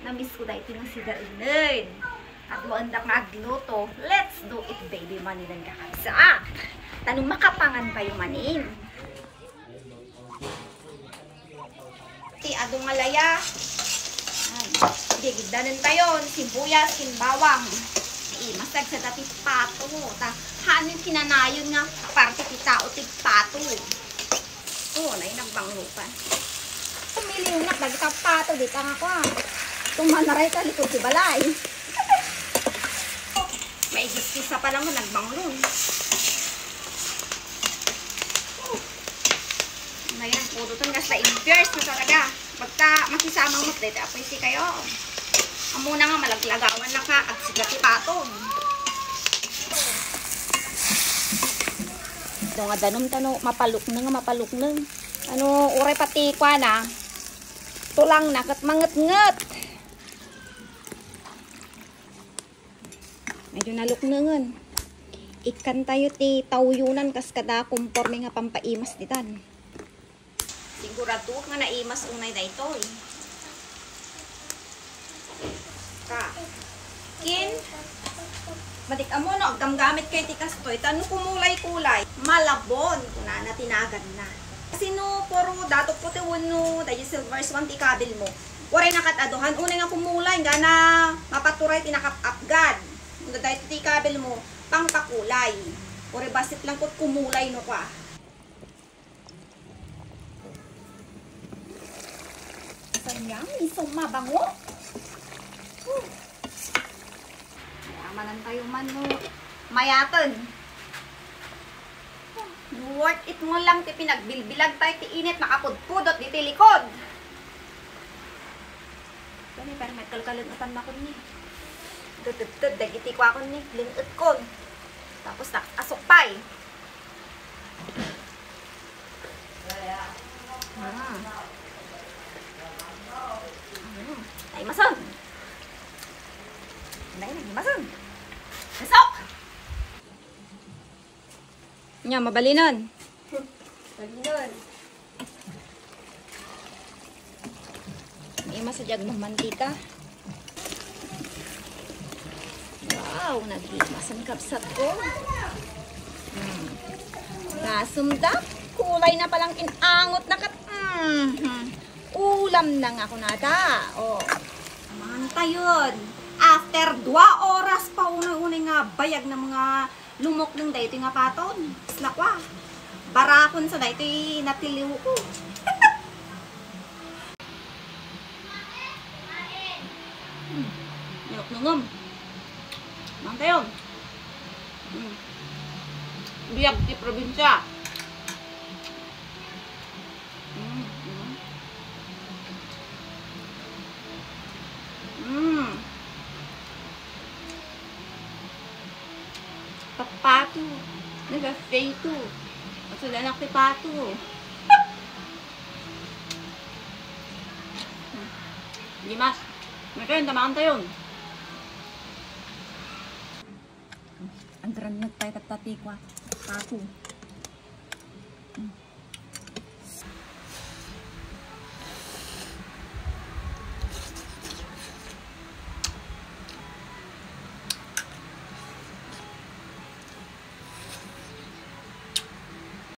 Namiss ko dahil ng si Darlene. At waandak magluto. Let's do it, baby. Manilang kakabsa. Tanong makapangan pa yung manin. Adong malaya. Gigdanan tayo. Sibuyas, kinbawang. Masag sa dati pato. Hanin kinanayon nga. Parte kita o tig pato. Oh, na nagbanglo pa. Pumili yung lagi ka pato. Dito nga ko tumanaray ka likod si balay. May gispisa pa lang mo, nagbanglon. Ngayon, puro itong gas na impures na talaga. Pagka makisamang mo, dito apoy si kayo. Ang muna nga, malaglagawan na ka at sigati patong. Ito nga, danom tano, mapaluk na nga, mapaluk na. Ano, uray pati kwa na. Tulang na, kat manget-nget. Medyo naluknungan. Ikan tayo ti tawyunan kas kada kumporme nga pampaimas ditan. Sigurado nga naimas unay na ito eh. Ka. Kin. Matik amo no, gamgamit kay ti kastoy. Tano kumulay-kulay. Malabon. Kuna na tinagan na. Kasi no, puro datok puti wano, dayo silvers one ti kabil mo. Waray nakataduhan. Unay nga kumulay. Nga na mapaturay tinakap-apgad. Dahil iti kabel mo, pang pakulay. O rebasit lang ko't kumulay no ka. Sanyang, isang mabango. Mayaman tayo man mo. Mayatan. Worth it mo lang ti pinagbilbilag tayo ti init, makapudpudot di ti likod. Gani, parang may kalkalunutan na ko niya. Tututut, dagiti ko ako ni, lingot ko. Tapos asok pa'y. Ay, mason. Ay, mason. Asok! Nya, mabalinon. Balinon. May masadyag ng mantika. Wow, naghimasan kapsat ko. Nasumda. Kulay na palang inangot na kat. Ulam na nga ako nata. Oh. Manta yun. After 2 oras pa unay-unay nga bayag ng mga lumok ng dayto nga paton. Slakwa. Barakon sa dayto natiliw ko. Nilok-nungom. Manta yun. Biyak di probinsya. Papato. Nag-feito. At sila anak ni Pato. Hindi mas. May kayo, tamaan tayo. Andran nagtay tatatay kwa. Pato.